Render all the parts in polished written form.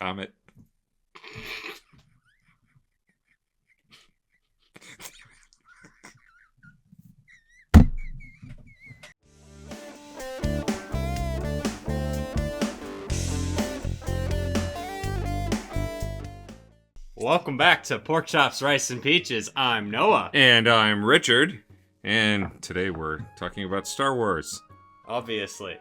Comet. Welcome back to Pork Chops, Rice, and Peaches. I'm Noah. And I'm Richard. And today we're talking about Star Wars. Obviously.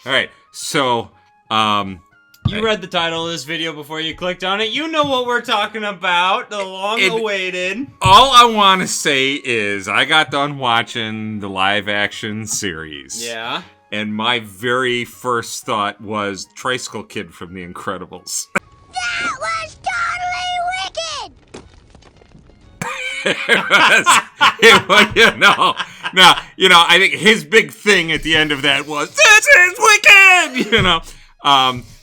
Alright, so, you read the title of this video before you clicked on it. You know what we're talking about. The long-awaited. All I want to say is I got done watching the live-action series. Yeah. And my very first thought was Tricycle Kid from The Incredibles. That was totally wicked! it was, I think his big thing at the end of that was, this is wicked!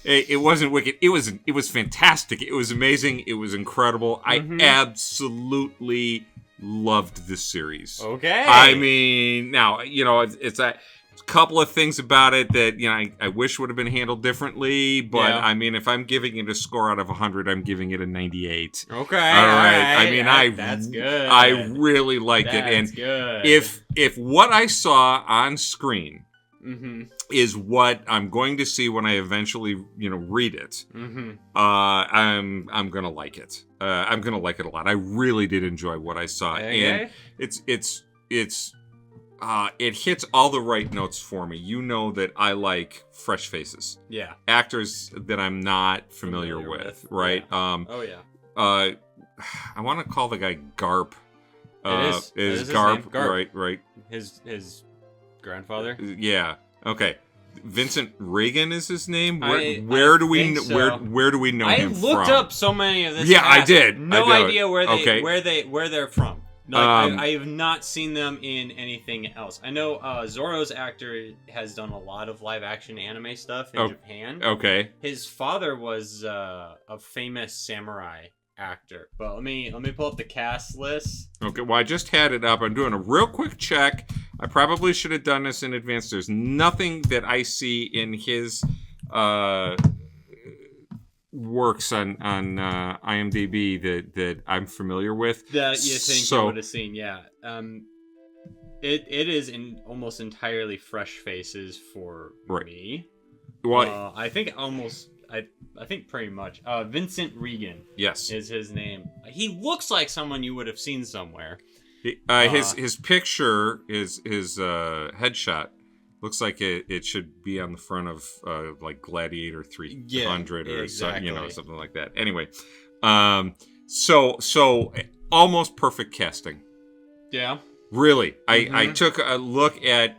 It wasn't wicked. It was fantastic. It was amazing. It was incredible. Mm-hmm. I absolutely loved this series. Okay. I mean, now, it's a couple of things about it that, I wish would have been handled differently, but yeah. I mean, if I'm giving it a score out of 100, I'm giving it a 98. Okay. All right. I mean, that's good. I really liked it. And good. If what I saw on screen mm-hmm. is what I'm going to see when I eventually, read it, mm-hmm. I'm going to like it. I'm going to like it a lot. I really did enjoy what I saw. Okay. And it hits all the right notes for me. You know that I like fresh faces. Yeah. Actors that I'm not familiar with, right? Yeah. I want to call the guy Garp. It is Garp, his name. Garp. Right. His grandfather? Yeah. Okay. Vincent Reagan is his name. Where do we know him from? I looked up so many of this. Yeah, cast. I did. No idea where they're from. I have not seen them in anything else. I know Zorro's actor has done a lot of live-action anime stuff in Japan. Okay. His father was a famous samurai actor. But let me pull up the cast list. Okay, well, I just had it up. I'm doing a real quick check. I probably should have done this in advance. There's nothing that I see in his works on IMDb that I'm familiar with. That you think you would have seen, yeah. It is almost entirely fresh faces for me. Well, I think pretty much. Vincent Regan. Yes, is his name. He looks like someone you would have seen somewhere. His picture, his headshot. Looks like it should be on the front of like Gladiator 300 or something like that. Anyway, so almost perfect casting. Yeah. Really, Mm-hmm. I took a look at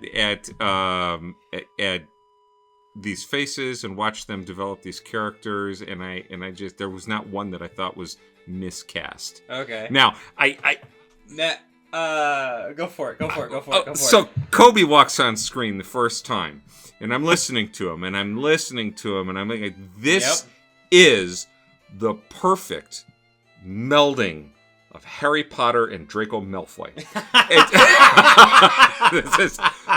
these faces and watched them develop these characters, and I just there was not one that I thought was miscast. Okay. Now go for it. So Kobe walks on screen the first time, and I'm listening to him, and I'm like, this is the perfect melding of Harry Potter and Draco Malfoy.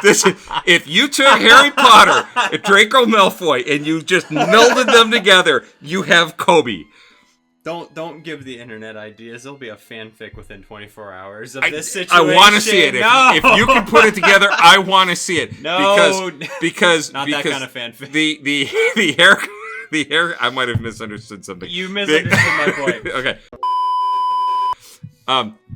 This is, if you took Harry Potter and Draco Malfoy and you just melded them together, you have Kobe. Don't give the internet ideas. There'll be a fanfic within 24 hours of this situation. I want to see it. If you can put it together, I want to see it. No, because not that kind of fanfic. The hair. I might have misunderstood something. You misunderstood my point. Okay.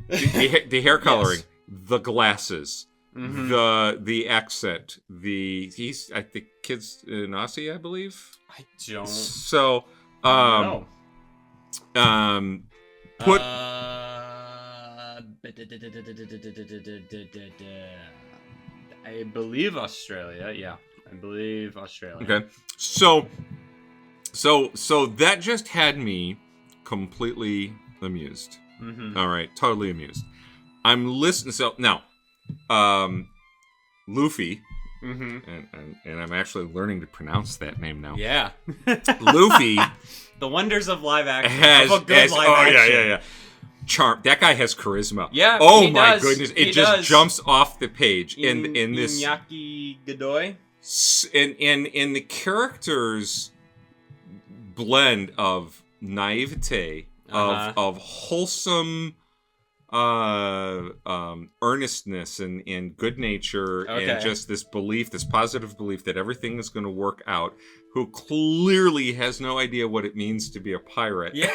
The hair coloring, yes. The glasses, mm-hmm. the accent, I think kids in Aussie, I believe. I don't. So, no. Put. I believe Australia. Yeah, I believe Australia. Okay, so that just had me completely amused. Mm-hmm. All right, totally amused. I'm listening. So now, Luffy. Mm-hmm. And I'm actually learning to pronounce that name now. Yeah. Luffy. The wonders of live action. Has live action. Yeah. Charm. That guy has charisma. Yeah. Oh my goodness! It just jumps off the page in this. Iñaki Godoy. And the characters blend of naivete, of wholesome earnestness and good nature, and just this belief, this positive belief that everything is going to work out, who clearly has no idea what it means to be a pirate. Yeah.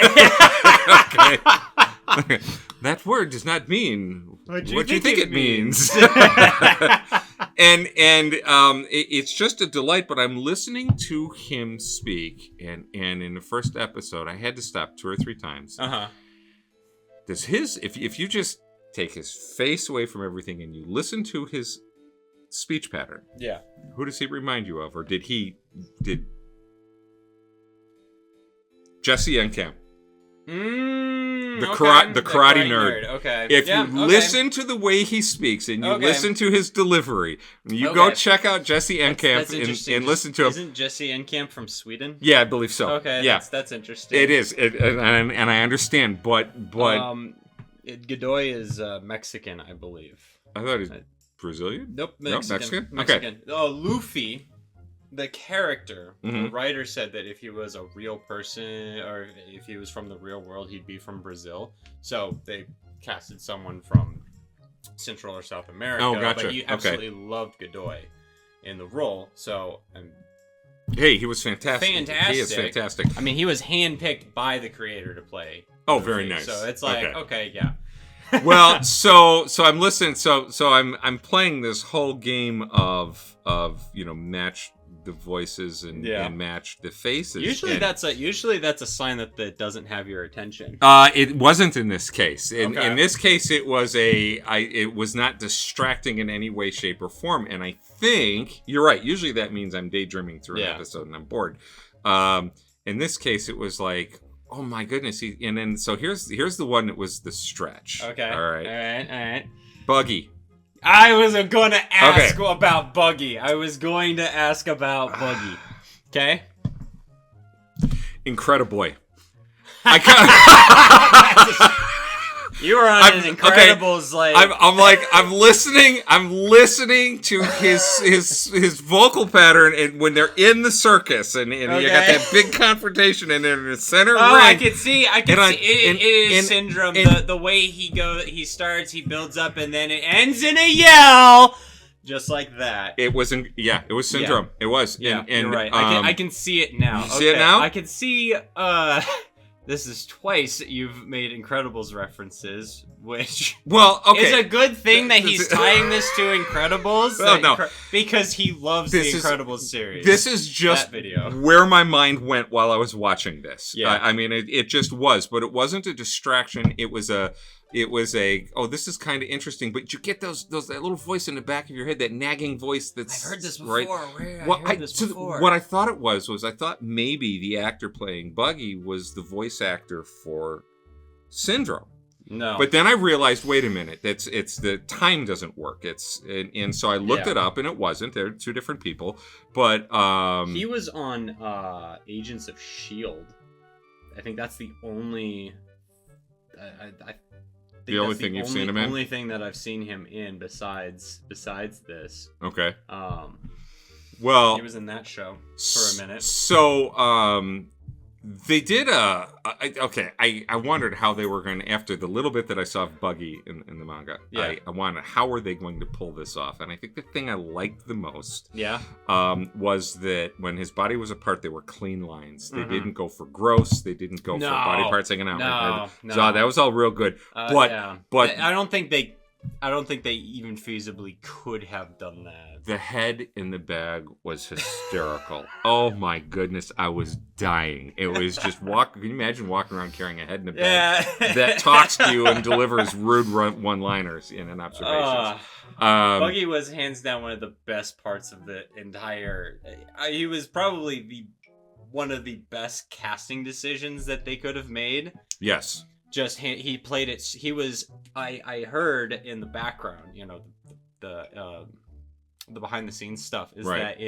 Okay. That word does not mean what you think it means. and it's just a delight, but I'm listening to him speak, and in the first episode I had to stop 2 or 3 times. Does if you just take his face away from everything and you listen to his speech pattern, who does he remind you of? Or did Jesse Enkamp, the karate nerd. Okay. If you listen to the way he speaks and you listen to his delivery, you go check out Jesse Enkamp and listen to him. Isn't Jesse Enkamp from Sweden? Yeah, I believe so. Okay, yeah. that's interesting. It is, and I understand, but Godoy is Mexican, I believe. I thought he's Brazilian. Nope, Mexican. Okay. Oh, Luffy, the character, the writer said that if he was a real person, or if he was from the real world, he'd be from Brazil. So they casted someone from Central or South America. Oh, gotcha. But he absolutely loved Godoy in the role. So, hey, he was fantastic. Fantastic. He is fantastic. I mean, he was handpicked by the creator to play. Oh, very nice. So it's like, okay yeah. Well, so I'm listening. So I'm playing this whole game of match the voices and match the faces. Usually that's a sign that it doesn't have your attention. It wasn't in this case. In this case, it was not distracting in any way, shape, or form. And I think you're right. Usually that means I'm daydreaming through an episode and I'm bored. In this case, it was like, oh my goodness! And then so here's the one that was the stretch. Okay. All right. All right. Buggy. I was going to ask about Buggy. Okay. Incrediboy. You were on an Incredibles I'm listening to his vocal pattern, and when they're in the circus and you got that big confrontation and they're in the center ring. I can see it is Syndrome. The way he starts, he builds up, and then it ends in a yell. Just like that. It was Syndrome. Yeah. It was. Yeah, you're right. I can see it now. You see it now? I can see this is twice you've made Incredibles references, which is a good thing that he's tying this to Incredibles. Because he loves the Incredibles series. This is just where my mind went while I was watching this. Yeah. I mean, it just was, but it wasn't a distraction. It was this is kind of interesting, but you get that little voice in the back of your head, that nagging voice that's... I've heard this before. Right? What I thought it was I thought maybe the actor playing Buggy was the voice actor for Syndrome. No. But then I realized, wait a minute, it's the time doesn't work. And so I looked it up, and it wasn't. They're 2 different people. But he was on Agents of S.H.I.E.L.D. I think that's the only... The only thing you've seen him in? The only thing that I've seen him in besides this. Okay. Well, he was in that show for a minute. So, they did I wondered how they were going to, after the little bit that I saw of Buggy in the manga, I wondered how were they going to pull this off. And I think the thing I liked the most was that when his body was apart, they were clean lines. They didn't go for gross. They didn't go for body parts hanging out. No. So that was all real good. But I don't think they even feasibly could have done that. The head in the bag was hysterical. Oh my goodness, I was dying. It was just can you imagine walking around carrying a head in a bag that talks to you and delivers rude one-liners in an observation? Buggy was hands down one of the best parts of the entire... he was probably one of the best casting decisions that they could have made. Yes. Just he played it. He was. I heard in the background, the behind the scenes stuff is that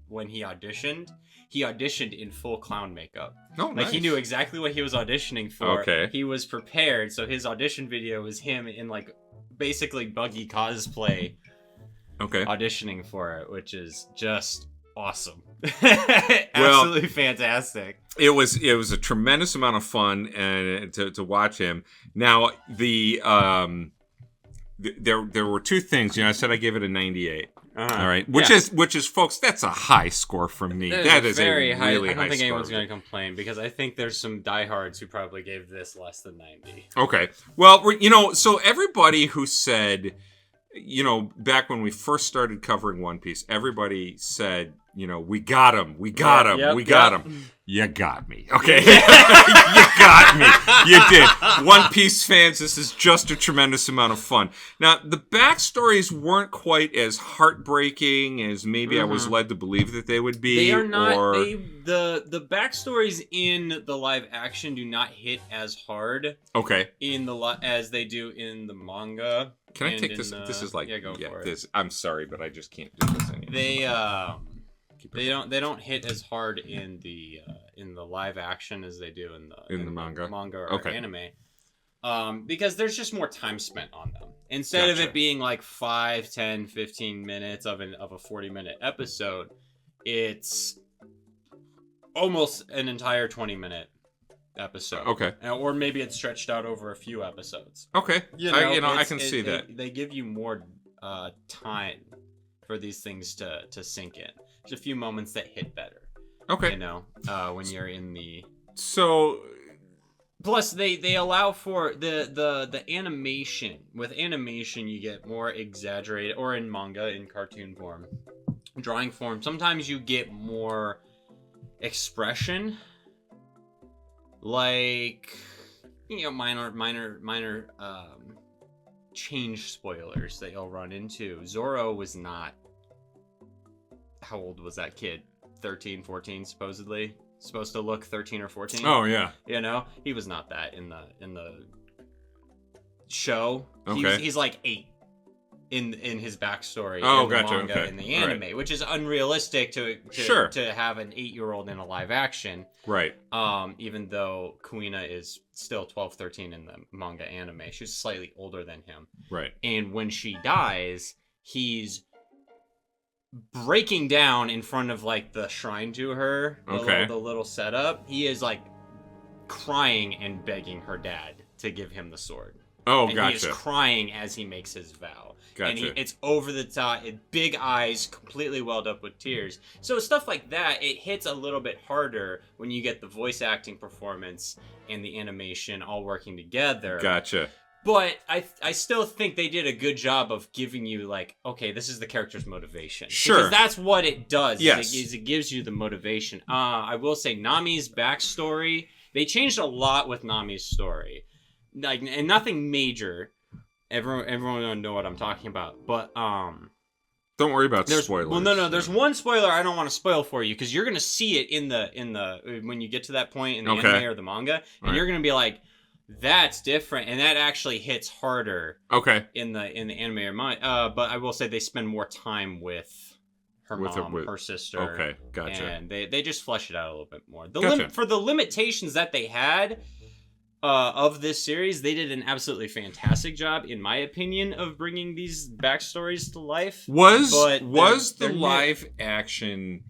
when he auditioned in full clown makeup. Oh, nice. Like he knew exactly what he was auditioning for. Okay. He was prepared. So his audition video was him in like basically Buggy cosplay. Okay. Auditioning for it, which is just awesome. Absolutely fantastic. It was a tremendous amount of fun and to watch him. Now there were two things. I said I gave it a 98. All right, which is folks, that's a high score from me. That is very a really high score. I don't think anyone's going to complain because I think there's some diehards who probably gave this less than 90. Okay, well, so everybody who said, back when we first started covering One Piece, everybody said, we got him, we got him, we got him. You got me, okay? You got me. You did. One Piece fans, this is just a tremendous amount of fun. Now, the backstories weren't quite as heartbreaking as maybe I was led to believe that they would be. They are not. The backstories in the live action do not hit as hard. Okay. As they do in the manga. Can I take this? This is like go for it. I'm sorry, but I just can't do this anymore. They don't hit as hard in the live action as they do in the manga or anime. Because there's just more time spent on them. Instead of it being like 5, 10, 15 minutes of a 40-minute episode, it's almost an entire 20-minute episode. Okay. Or maybe it's stretched out over a few episodes. Okay. I can see that. They give you more time for these things to sink in. There's a few moments that hit better. Okay. When you're in the... So... Plus, they allow for the animation. With animation, you get more exaggerated, or in manga, in cartoon form, drawing form. Sometimes you get more expression. Like, minor change spoilers that you'll run into. Zoro was not... How old was that kid? 13, 14, supposedly? Supposed to look 13 or 14? Oh, yeah. He was not that in the show. Okay. He's like 8 in his backstory. Oh, in the gotcha. Manga, Okay. In the anime, which is unrealistic to have an 8-year-old in a live action. Right. Even though Kuina is still 12, 13 in the manga anime. She's slightly older than him. Right. And when she dies, he's breaking down in front of like the shrine to her, the little setup. He is like crying and begging her dad to give him the sword. Oh, and gotcha. He is crying as he makes his vow. Gotcha. And it's over the top, big eyes, completely welled up with tears. So stuff like that, it hits a little bit harder when you get the voice acting performance and the animation all working together. Gotcha. But I still think they did a good job of giving you, like, okay, this is the character's motivation. Sure. Because that's what it does. Yes. It gives you the motivation. I will say Nami's backstory, they changed a lot with Nami's story. Like, and nothing major. Everyone will know what I'm talking about. But, don't worry about spoilers. Well, no. There's one spoiler I don't want to spoil for you, because you're going to see it in the when you get to that point in the anime or the manga, and you're going to be like, that's different, and that actually hits harder. Okay. In the anime or manga, but I will say they spend more time with her mom, her sister. Okay, gotcha. And they just flesh it out a little bit more. Gotcha. For the limitations that they had of this series, they did an absolutely fantastic job, in my opinion, of bringing these backstories to life. Was the live action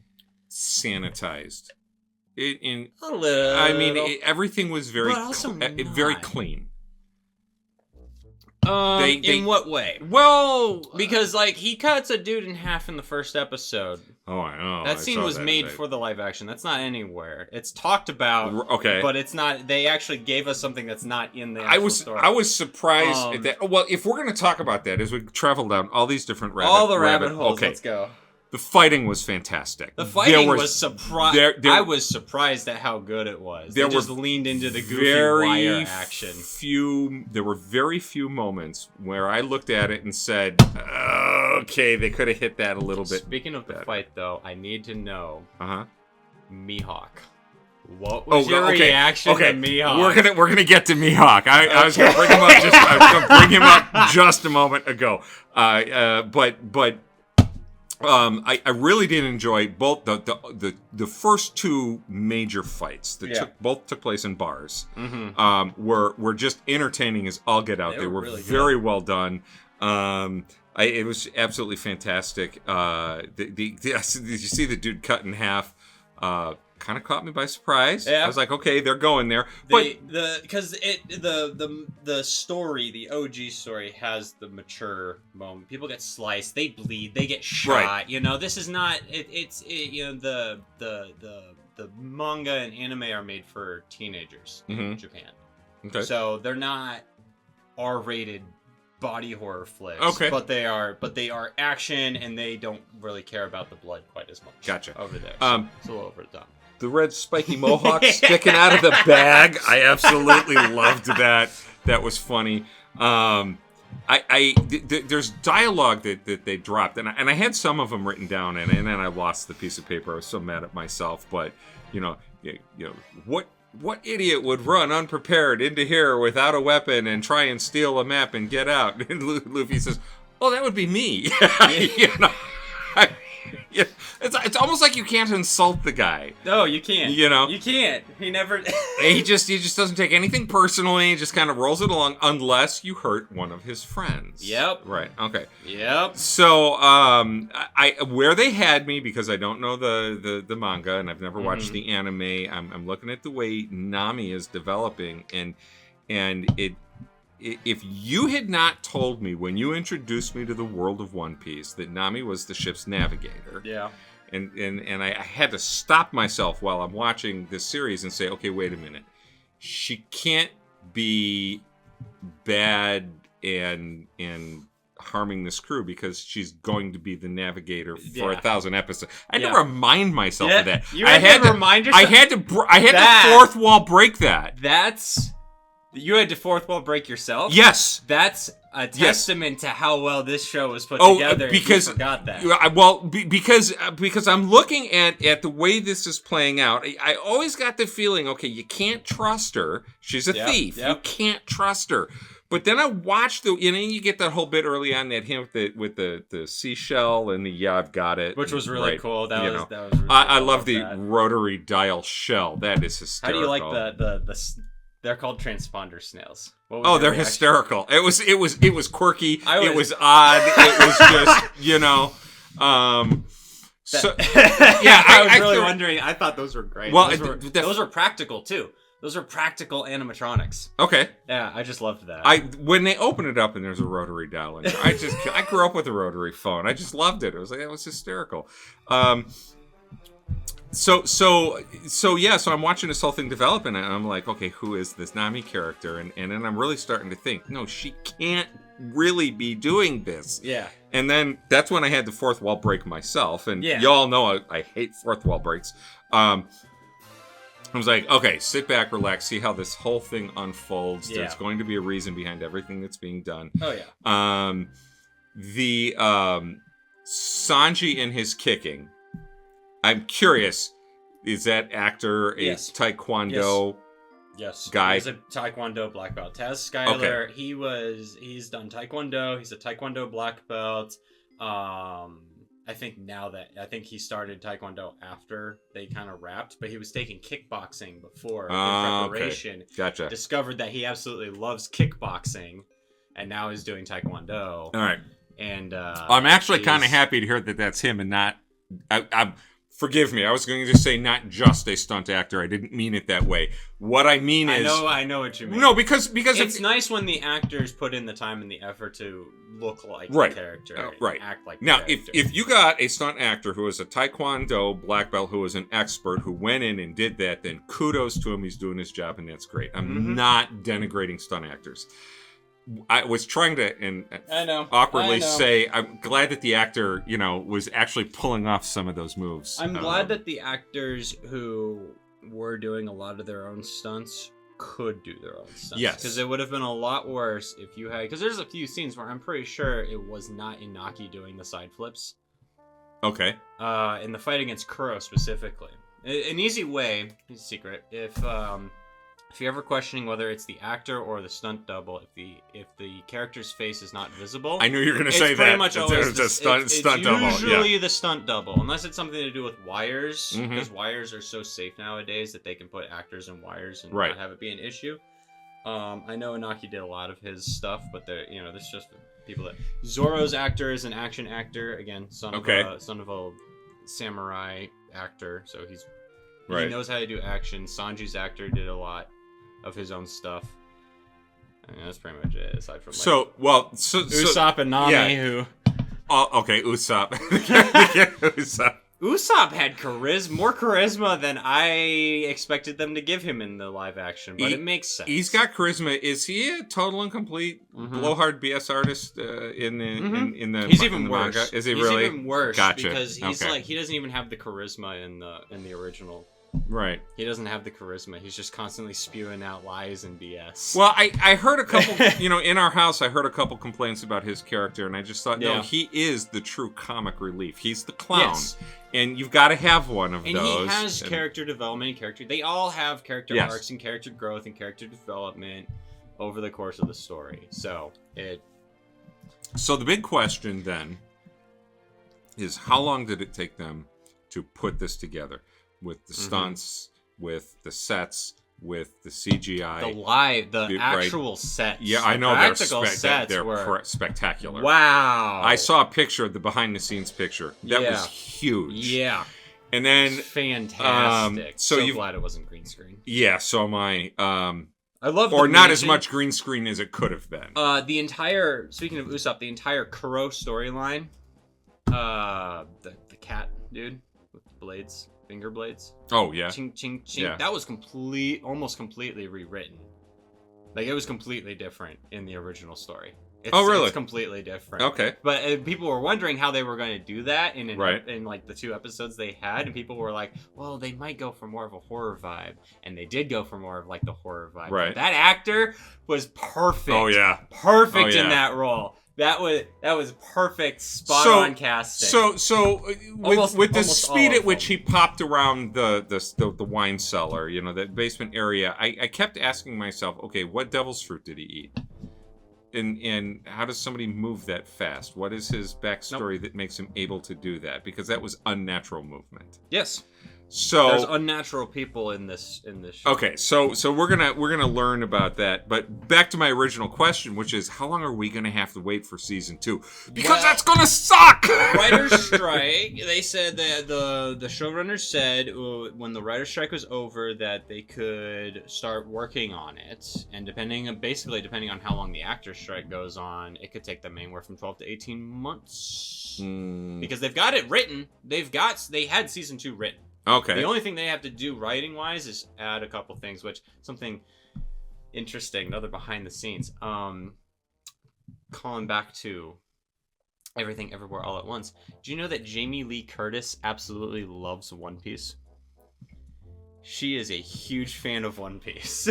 sanitized? A little. I mean, everything was very clean. In what way? Well, because like he cuts a dude in half in the first episode. Oh, I know. That scene was made for the live action. That's not anywhere. It's talked about. Okay, but it's not. They actually gave us something that's not in the actual story. I was surprised at that. Well, if we're going to talk about that, as we travel down all these different rabbit holes, okay. Let's go. The fighting was fantastic. The fighting was surprised. I was surprised at how good it was. They just leaned into the goofy wire action. There were very few moments where I looked at it and said, okay, they could have hit that a little bit. Speaking of the fight, though, I need to know, Mihawk. What was your reaction to Mihawk? We're gonna get to Mihawk. I was gonna bring him up. I was gonna bring him up just a moment ago. I really did enjoy both the first two major fights that both took place in bars. Were just entertaining as all get out. They were really very well done. It was absolutely fantastic. Did you see the dude cut in half? Kind of caught me by surprise. Yeah. I was like, okay, they're going there. But Because the story, the OG story, has the mature moment. People get sliced, they bleed, they get shot. Right. You know, this is not. You know, the manga and anime are made for teenagers in Japan. Okay. So they're not R-rated body horror flicks. Okay. But they are action, and they don't really care about the blood quite as much. Gotcha. Over there. So it's a little over the top. The red spiky mohawk sticking out of the bag. I absolutely loved that. That was funny. There's dialogue that they dropped, and I had some of them written down, and then I lost the piece of paper. I was so mad at myself. But you know, what idiot would run unprepared into here without a weapon and try and steal a map and get out? And Luffy says, "Oh, that would be me." You know. Yeah, it's almost like you can't insult the guy. No, you can't. You know, you can't. He never. he just doesn't take anything personally. He just kind of rolls it along, unless you hurt one of his friends. Yep. Right. Okay. Yep. So, where they had me, because I don't know the manga and I've never watched the anime. I'm looking at the way Nami is developing, and it. If you had not told me when you introduced me to the world of One Piece that Nami was the ship's navigator, yeah, and I had to stop myself while I'm watching this series and say, okay, wait a minute, she can't be bad and harming this crew because she's going to be the navigator for 1,000 episodes. I had to remind myself of that. You had to remind yourself. I had to fourth wall break that. You had to fourth wall break yourself? Yes. That's a testament to how well this show was put together. Because you forgot that. Well, because I'm looking at the way this is playing out. I always got the feeling, okay, you can't trust her. She's a thief. Yep. You can't trust her. But then I watched you get that whole bit early on, that him with the seashell and the I've got it, which was really cool. That was really cool. I love the rotary dial shell. That is hysterical. How do you like the they're called transponder snails. They're hysterical. It was quirky. It was odd. It was just, so yeah. I was really wondering. I thought those were great. Well, those were practical too. Those are practical animatronics. Okay. Yeah, I just loved that. When they open it up and there's a rotary dial in there, I grew up with a rotary phone. I just loved it. It was like, that was hysterical. So I'm watching this whole thing develop, and I'm like, okay, who is this Nami character? And then I'm really starting to think, no, she can't really be doing this. Yeah. And then that's when I had the fourth wall break myself, and yeah. y'all know I hate fourth wall breaks. I was like, okay, sit back, relax, see how this whole thing unfolds. Yeah. There's going to be a reason behind everything that's being done. Oh yeah. The Sanji and his kicking. I'm curious, is that actor a Taekwondo guy? He's a Taekwondo black belt. Taz Skylar, he's done Taekwondo. He's a Taekwondo black belt. I think he started Taekwondo after they kind of wrapped, but he was taking kickboxing before in preparation. Okay. Gotcha. Discovered that he absolutely loves kickboxing, and now he's doing Taekwondo. All right. And I'm actually kind of happy to hear that that's him and not. Forgive me. I was going to just say not just a stunt actor. I didn't mean it that way. What I mean is, I know what you mean. No, because it's nice when the actors put in the time and the effort to look like the character, and act like. Now, the character. if you got a stunt actor who is a Taekwondo black belt, who is an expert, who went in and did that, then kudos to him. He's doing his job, and that's great. I'm not denigrating stunt actors. I was trying to awkwardly say I'm glad that the actor, was actually pulling off some of those moves. I'm glad that the actors who were doing a lot of their own stunts could do their own stunts. Yes. Because it would have been a lot worse if you had... Because there's a few scenes where I'm pretty sure it was not Inaki doing the side flips. Okay. In the fight against Kuro specifically. An easy way, it's a secret, if you're ever questioning whether it's the actor or the stunt double, if the character's face is not visible, I knew you were going to say that. It's pretty much always a stunt double. It's usually the stunt double, unless it's something to do with wires, because wires are so safe nowadays that they can put actors in wires and not have it be an issue. I know Inaki did a lot of his stuff, but there's just people that Zoro's actor is an action actor. Again, son of a samurai actor, so he knows how to do action. Sanji's actor did a lot of his own stuff. I mean, that's pretty much it. Aside from Usopp and Nami, who. Oh, okay, Usopp. Usopp. Usopp had more charisma than I expected them to give him in the live action, but it makes sense. He's got charisma. Is he a total and complete blowhard BS artist in the He's even worse. Manga? Is he really? He's even worse because he's okay. he doesn't even have the charisma in the original. Right. He doesn't have the charisma. He's just constantly spewing out lies and BS. Well, I heard a couple, in our house, I heard a couple complaints about his character, and I just thought, no, he is the true comic relief. He's the clown. Yes. And you've got to have one of those. And he has character development, they all have character arcs and character growth and character development over the course of the story. So the big question then is, how long did it take them to put this together? With the stunts, with the sets, with the CGI, the actual sets. Yeah, I know they're spectacular. Wow! I saw a picture, the behind-the-scenes picture. That was huge. Yeah, and then fantastic. So glad it wasn't green screen. Yeah, so am I. I love, or not as much green screen as it could have been. Speaking of Usopp, the entire Kuro storyline, the cat dude with the blades. Finger blades. Oh yeah. Ching ching ching. Yeah. That was almost completely rewritten. Like it was completely different in the original story. Really? It's completely different. Okay. But people were wondering how they were going to do that in like the 2 episodes they had, and people were like, "Well, they might go for more of a horror vibe," and they did go for more of like the horror vibe. Right. But that actor was perfect. Oh yeah. Perfect in that role. That was perfect, spot on casting. So with the speed at which he popped around the wine cellar, that basement area, I kept asking myself, okay, what devil's fruit did he eat? And how does somebody move that fast? What is his backstory that makes him able to do that? Because that was unnatural movement. Yes. So there's unnatural people in this show. Okay, so we're gonna learn about that. But back to my original question, which is, how long are we gonna have to wait for season 2? Because that's gonna suck. Writer's strike. They said that the showrunners said when the writer's strike was over that they could start working on it, and depending on how long the actor's strike goes on, it could take them anywhere from 12 to 18 months. Because they've got it written. They had season 2 written. Okay. The only thing they have to do writing-wise is add a couple things, something interesting, another behind the scenes. Calling back to Everything Everywhere All at Once. Do you know that Jamie Lee Curtis absolutely loves One Piece? She is a huge fan of One Piece.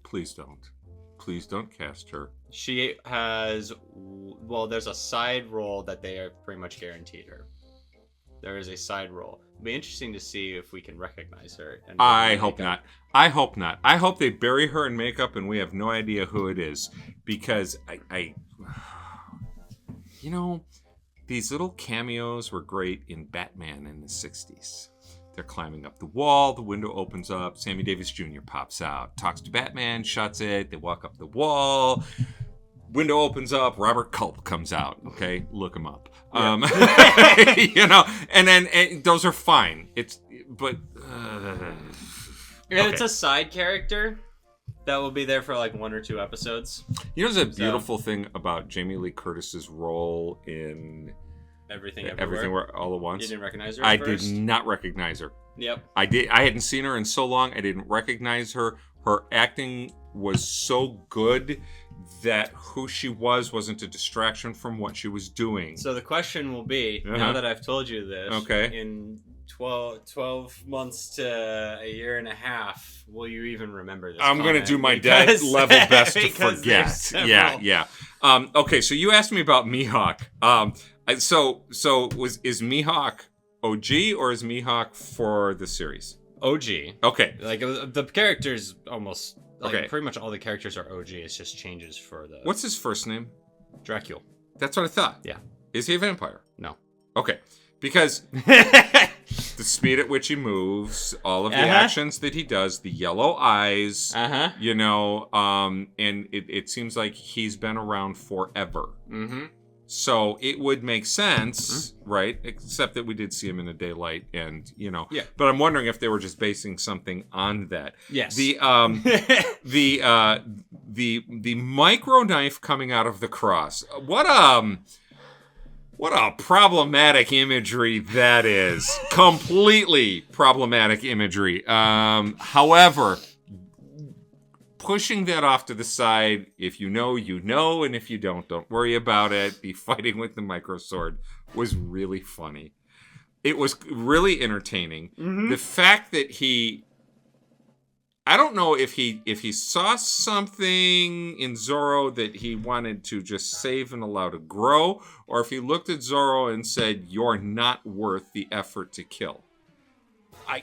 Please don't. Please don't cast her. She has, there's a side role that they have pretty much guaranteed her. There is a side role. It'll be interesting to see if we can recognize her. I hope not. I hope not. I hope they bury her in makeup and we have no idea who it is. Because these little cameos were great in Batman in the 60s. They're climbing up the wall, the window opens up, Sammy Davis Jr. pops out, talks to Batman, shuts it, they walk up the wall, window opens up, Robert Culp comes out, okay? Look him up. Yeah. And then those are fine. It's a side character that will be there for like 1 or 2 episodes. There's a beautiful thing about Jamie Lee Curtis's role in Everything All at Once. You didn't recognize her I did not recognize her. Yep. I hadn't seen her in so long. I didn't recognize her. Her acting was so good that who she wasn't a distraction from what she was doing. So the question will be, now that I've told you this, in 12 months to a year and a half, will you even remember this? I'm going to do my dead level best to forget. Yeah. Okay, so you asked me about Mihawk. So is Mihawk OG or is Mihawk for the series? OG. Okay. Like the characters almost pretty much all the characters are OG. It's just changes for the. What's his first name? Dracula. That's what I thought. Yeah. Is he a vampire? No. Okay. Because the speed at which he moves, all of the actions that he does, the yellow eyes, you know, and it seems like he's been around forever. Mm-hmm. So it would make sense, right? Except that we did see him in the daylight, and you know. Yeah. But I'm wondering if they were just basing something on that. Yes. The the micro knife coming out of the cross. What a problematic imagery that is. Completely problematic imagery. However, pushing that off to the side, if you know, you know, and if you don't worry about it. The fighting with the micro sword was really funny. It was really entertaining. Mm-hmm. The fact that I don't know if he saw something in Zorro that he wanted to just save and allow to grow, or if he looked at Zorro and said, "You're not worth the effort to kill." I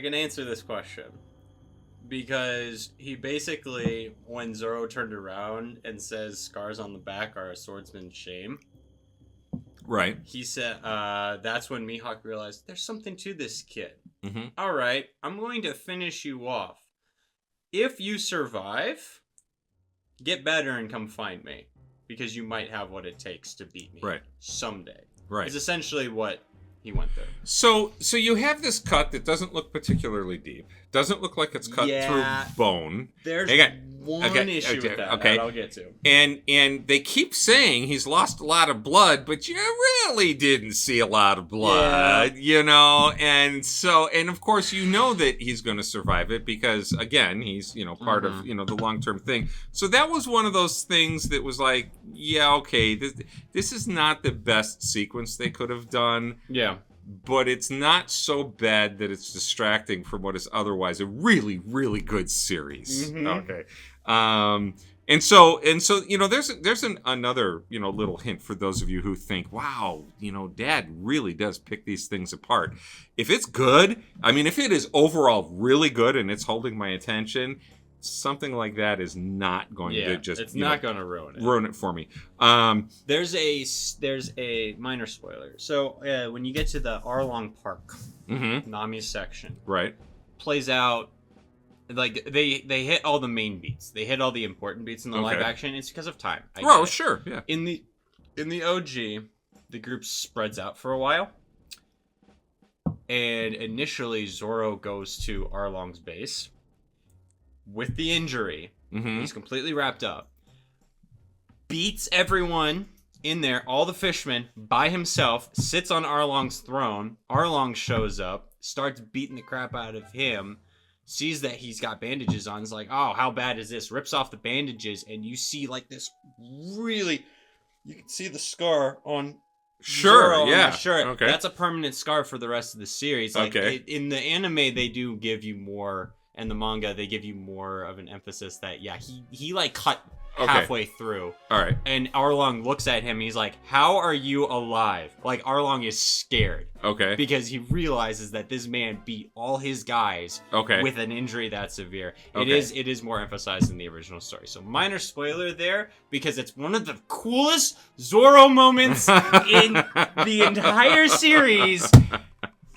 can answer this question because he basically, when Zorro turned around and says scars on the back are a swordsman's shame. Right. He said, that's when Mihawk realized there's something to this kid. Mm-hmm. All right, I'm going to finish you off. If you survive, get better and come find me, because you might have what it takes to beat me someday. Right. It's essentially what he went there. So you have this cut that doesn't look particularly deep. Doesn't look like it's cut through bone. There's one issue with that I'll get to. And they keep saying he's lost a lot of blood, but you really didn't see a lot of blood, you know? And of course you know that he's going to survive it because, again, he's, you know, part of, you know, the long-term thing. So that was one of those things that was like, yeah, okay, this is not the best sequence they could have done. Yeah. But it's not so bad that it's distracting from what is otherwise a really, really good series. Mm-hmm. Okay. And so, you know, there's another, you know, little hint for those of you who think, wow, you know, Dad really does pick these things apart. If it's good, I mean, if it is overall really good and it's holding my attention, something like that is not going to just, it's not going to ruin it for me. There's a minor spoiler. So when you get to the Arlong Park, Nami's section, right, plays out like they hit all the main beats. They hit all the important beats in the live action. It's because of time. Sure, yeah. In the OG, the group spreads out for a while, and initially Zorro goes to Arlong's base. With the injury, he's completely wrapped up. Beats everyone in there, all the fishmen, by himself, sits on Arlong's throne. Arlong shows up, starts beating the crap out of him, sees that he's got bandages on, is like, oh, how bad is this? Rips off the bandages, and you see like this really... You can see the scar on... Zorro on my shirt. Okay. That's a permanent scar for the rest of the series. Like, in the anime, they do give you more... And the manga, they give you more of an emphasis that, he like cut halfway through. All right. And Arlong looks at him. He's like, how are you alive? Like, Arlong is scared. Okay. Because he realizes that this man beat all his guys with an injury that severe. It is more emphasized in the original story. So minor spoiler there, because it's one of the coolest Zorro moments in the entire series.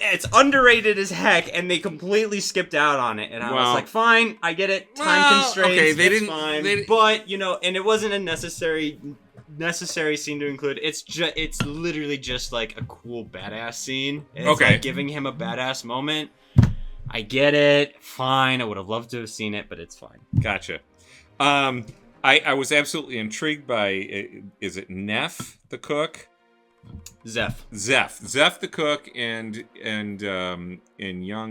It's underrated as heck, and they completely skipped out on it. And I was like, fine, I get it. Time constraints, it's fine. But, you know, and it wasn't a necessary scene to include. It's literally just like a cool badass scene. It's like giving him a badass moment. I get it. Fine. I would have loved to have seen it, but it's fine. Gotcha. I was absolutely intrigued by, is it Neff, the cook? Zeph the cook, and young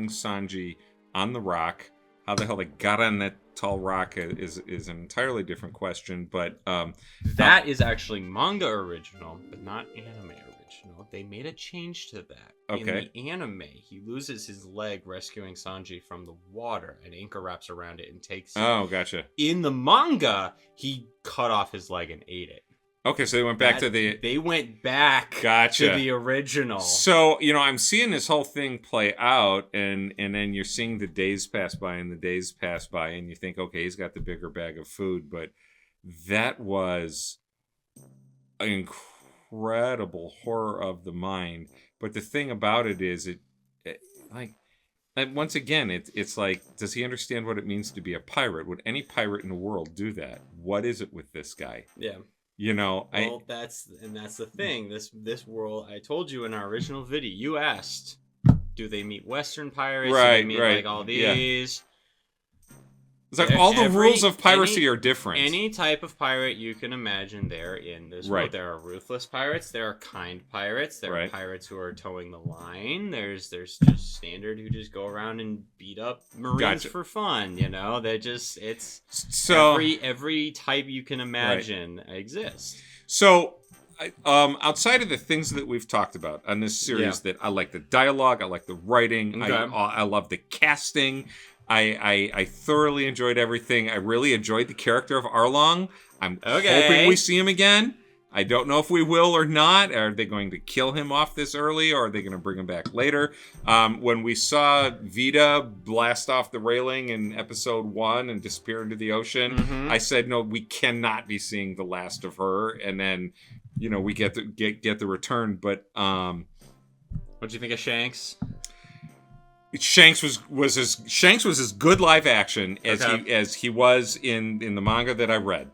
Sanji on the rock. How the hell they got on that tall rock is an entirely different question, but that is actually manga original, but not anime original. They made a change to that. In the anime, he loses his leg rescuing Sanji from the water, and Inca wraps around it and takes it. Oh, gotcha. In the manga, he cut off his leg and ate it. Okay, so they went back to the... They went back to the original. So, you know, I'm seeing this whole thing play out, and then you're seeing the days pass by, and you think, okay, he's got the bigger bag of food, but that was incredible horror of the mind. But the thing about it is, and once again, it's like, does he understand what it means to be a pirate? Would any pirate in the world do that? What is it with this guy? Yeah. You know, well, that's the thing. This world, I told you in our original video, you asked, do they meet Western pirates? Right, do they meet right. like all these? It's like all the rules of piracy are different. Any type of pirate you can imagine there in this Right. world. There are ruthless pirates. There are kind pirates. There Right. are pirates who are towing the line. There's just standard who just go around and beat up Marines Gotcha. for fun. You know, it's So every type you can imagine exists. So, outside of the things that we've talked about on this series, that I like the dialogue, I like the writing, Okay. I love the casting. I thoroughly enjoyed everything. I really enjoyed the character of Arlong. I'm hoping we see him again. I don't know if we will or not. Are they going to kill him off this early, or are they going to bring him back later? When we saw Vita blast off the railing in episode 1 and disappear into the ocean, I said, no, we cannot be seeing the last of her. And then, you know, we get the return. But what do you think of Shanks? Shanks was as good live action as he was in the manga that I read.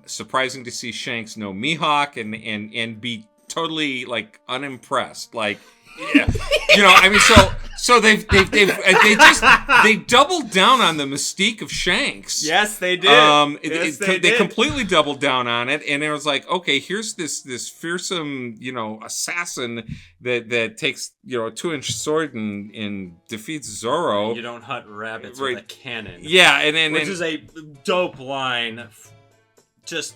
Surprising to see Shanks know Mihawk and be totally like unimpressed. Like, yeah, you know, I mean, so they doubled down on the mystique of Shanks. Yes, they did. They completely doubled down on it, and it was like, okay, here's this fearsome, you know, assassin that takes, you know, a 2-inch sword and defeats Zoro. You don't hunt rabbits with a cannon. Yeah, which is a dope line. Just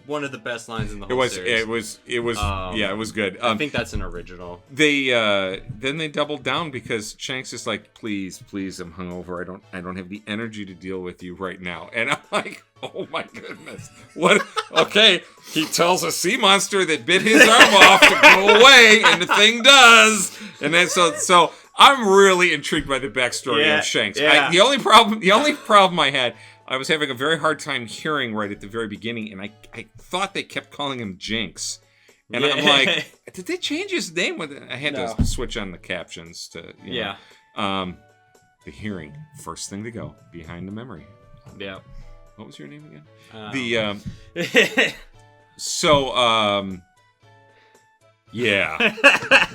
one of the best lines in the whole series. It was good. I think that's an original. Then they doubled down because Shanks is like, please, I'm hungover. I don't have the energy to deal with you right now. And I'm like, oh my goodness, what? Okay, he tells a sea monster that bit his arm off to go away, and the thing does. And then so I'm really intrigued by the backstory of Shanks. Yeah. The only problem I had, I was having a very hard time hearing right at the very beginning, and I thought they kept calling him Jinx. And I'm like, did they change his name? I had to switch on the captions to, you know. The hearing, first thing to go, behind the memory. Yeah. What was your name again? Yeah.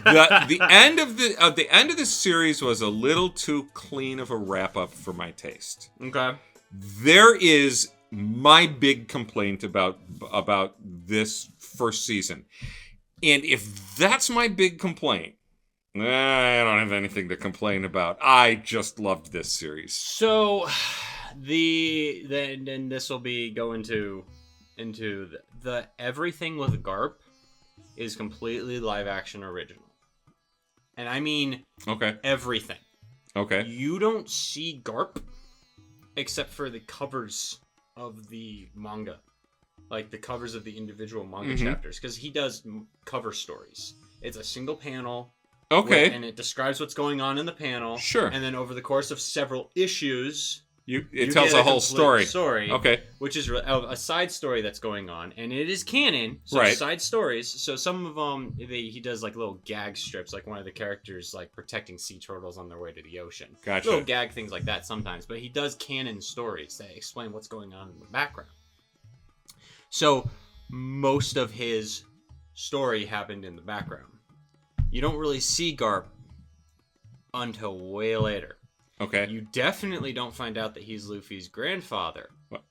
The end of the series was a little too clean of a wrap up for my taste. Okay. There is my big complaint about this first season. And if that's my big complaint, I don't have anything to complain about. I just loved this series. So, then this will be go into the everything with Garp is completely live action original. And I mean everything. Okay. You don't see Garp except for the covers of the manga. Like the covers of the individual manga chapters, because he does cover stories. It's a single panel. Okay. And it describes what's going on in the panel. Sure. And then over the course of several issues, it tells a whole story. Okay. Which is a side story that's going on, and it is canon. So right. Side stories. So some of them, he does like little gag strips, like one of the characters like protecting sea turtles on their way to the ocean. Gotcha. Little gag things like that sometimes, but he does canon stories that explain what's going on in the background. So most of his story happened in the background. You don't really see Garp until way later. Okay. You definitely don't find out that he's Luffy's grandfather. What?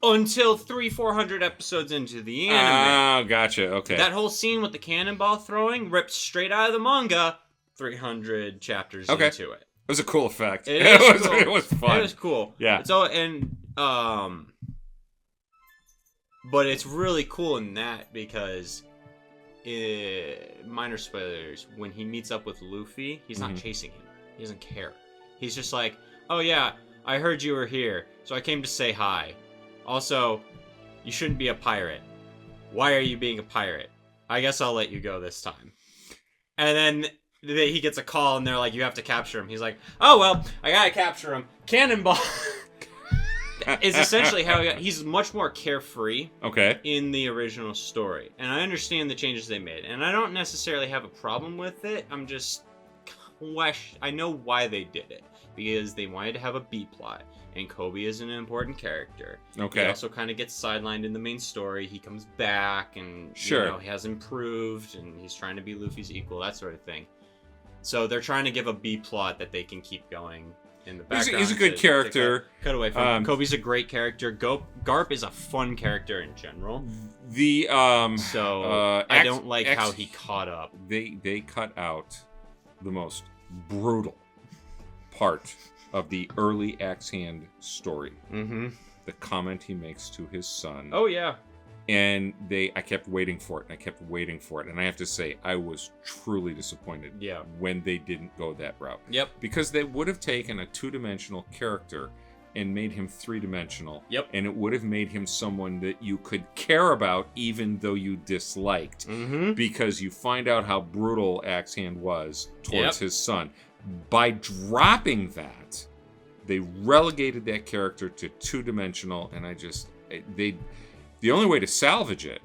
Until 300-400 episodes into the anime. Oh, gotcha. Okay. That whole scene with the cannonball throwing ripped straight out of the manga 300 chapters into it. It was a cool effect. It was fun. It was cool. Yeah. But it's really cool in that because, minor spoilers, when he meets up with Luffy, he's not chasing him. He doesn't care. He's just like, oh yeah, I heard you were here, so I came to say hi. Also, you shouldn't be a pirate. Why are you being a pirate? I guess I'll let you go this time. And then he gets a call, and they're like, you have to capture him. He's like, oh well, I gotta capture him. Cannonball. is essentially how he's much more carefree Okay. in the original story. And I understand the changes they made. And I don't necessarily have a problem with it. I'm just... I know why they did it. Because they wanted to have a B-plot. And Kobe is an important character. Okay. He also kind of gets sidelined in the main story. He comes back and Sure. you know, he has improved. And he's trying to be Luffy's equal, that sort of thing. So they're trying to give a B-plot that they can keep going in the background. He's a good character. Cut away from Kobe's a great character. Garp is a fun character in general. The I don't like how he caught up. They cut out the most brutal part of the early Axe Hand story. Mm-hmm. The comment he makes to his son. Oh yeah. And I kept waiting for it, and I kept waiting for it. And I have to say, I was truly disappointed when they didn't go that route. Yep. Because they would have taken a two-dimensional character and made him three-dimensional. Yep. And it would have made him someone that you could care about even though you disliked. Mm-hmm. Because you find out how brutal Axe Hand was towards his son. By dropping that, they relegated that character to two-dimensional, and the only way to salvage it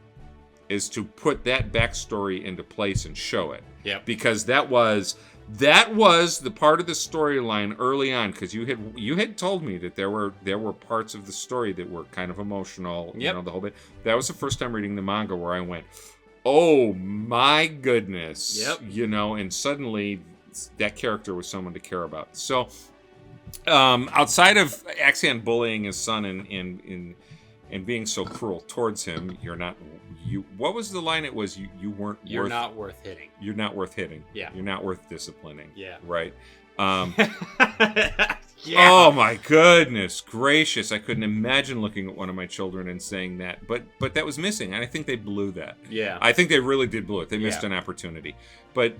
is to put that backstory into place and show it. Yep. Because that was the part of the storyline early on. Because you had told me that there were parts of the story that were kind of emotional. Yep. You know, the whole bit. That was the first time reading the manga where I went, "Oh my goodness!" Yep. You know, and suddenly that character was someone to care about. So, outside of Axe Hand bullying his son and being so cruel towards him, what was the line? It was you're not worth hitting. You're not worth hitting. Yeah. You're not worth disciplining. Yeah. Right. Yeah. Oh my goodness gracious! I couldn't imagine looking at one of my children and saying that. But that was missing, and I think they blew that. Yeah. I think they really did blow it. They missed an opportunity. But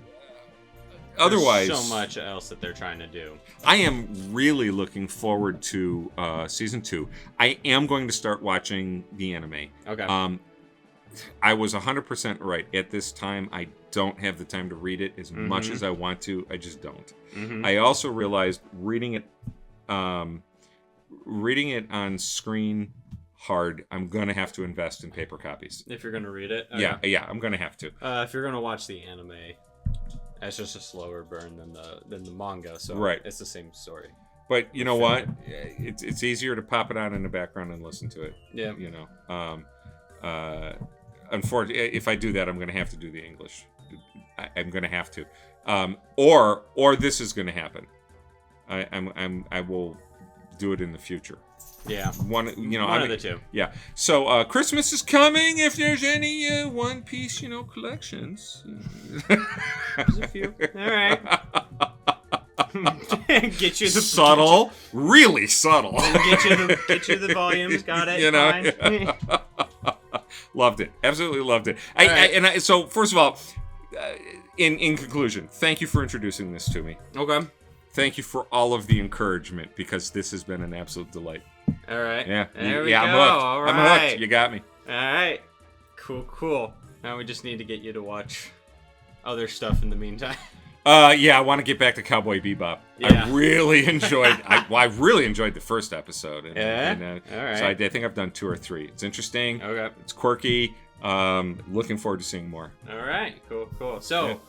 otherwise, there's so much else that they're trying to do. I am really looking forward to season 2. I am going to start watching the anime. Okay. I was 100% right. At this time, I don't have the time to read it as much as I want to. I just don't. Mm-hmm. I also realized reading it on screen hard, I'm going to have to invest in paper copies. If you're going to read it? Okay. Yeah, I'm going to have to. If you're going to watch the anime, it's just a slower burn than the manga, so right. It's the same story. But you know what? It's easier to pop it on in the background and listen to it. Yeah. You know. Unfortunately, if I do that, I'm going to have to do the English. I'm going to have to. Or this is going to happen. I will do it in the future. Yeah. One of the two. Yeah. So Christmas is coming. If there's any One Piece, collections. There's a few. All right. Get you the subtle, really subtle. Get you the volumes. Got it. Fine. Loved it. Absolutely loved it. So first of all, in conclusion, thank you for introducing this to me. Okay. Thank you for all of the encouragement because this has been an absolute delight. All right. Yeah. There we go. I'm hooked. All right. I'm hooked. You got me. All right. Cool. Now we just need to get you to watch other stuff in the meantime. I want to get back to Cowboy Bebop. Yeah. I really enjoyed. I really enjoyed the first episode. All right. So I think I've done 2 or 3. It's interesting. Okay. It's quirky. Looking forward to seeing more. All right. Cool. So,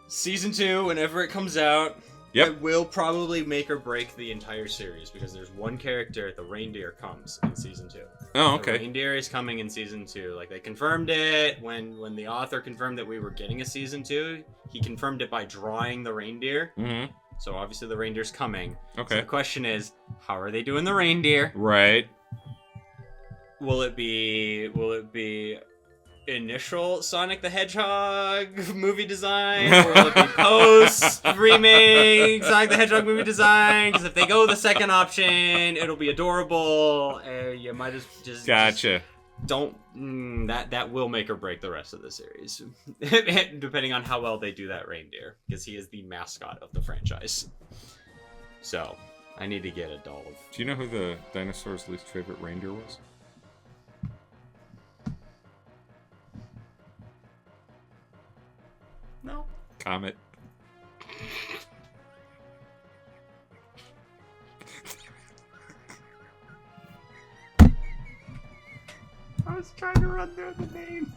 season 2, whenever it comes out, it will probably make or break the entire series because there's one character, the reindeer, comes in season 2. Oh, okay. The reindeer is coming in season 2. Like they confirmed it when the author confirmed that we were getting a season 2. He confirmed it by drawing the reindeer. Mm-hmm. So obviously the reindeer's coming. Okay. So the question is, how are they doing the reindeer? Right. Will it be initial Sonic the Hedgehog movie design, or will it be post remake Sonic the Hedgehog movie design? Because if they go the second option, it'll be adorable. You might as just gotcha. That will make or break the rest of the series, depending on how well they do that reindeer, because he is the mascot of the franchise. So I need to get a doll. Do you know who the dinosaur's least favorite reindeer was? No. Comet. trying to run through the names.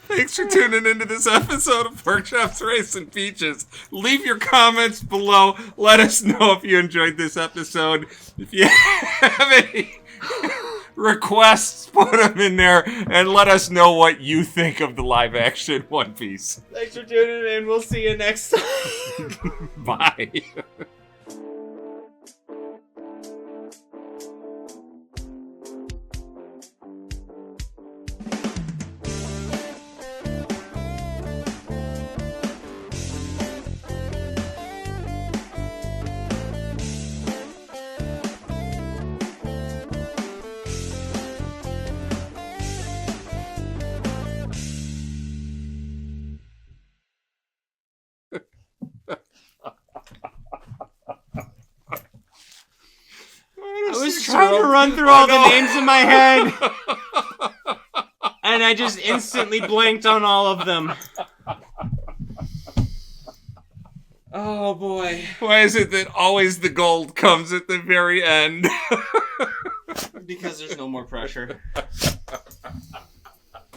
Thanks for tuning into this episode of Porkchops, Rice, and Peaches. Leave your comments below. Let us know if you enjoyed this episode. If you have any requests, put them in there, and let us know what you think of the live-action One Piece. Thanks for tuning in. We'll see you next time. Bye. I was trying to run through all the names in my head, and I just instantly blanked on all of them. Oh boy. Why is it that always the gold comes at the very end? Because there's no more pressure.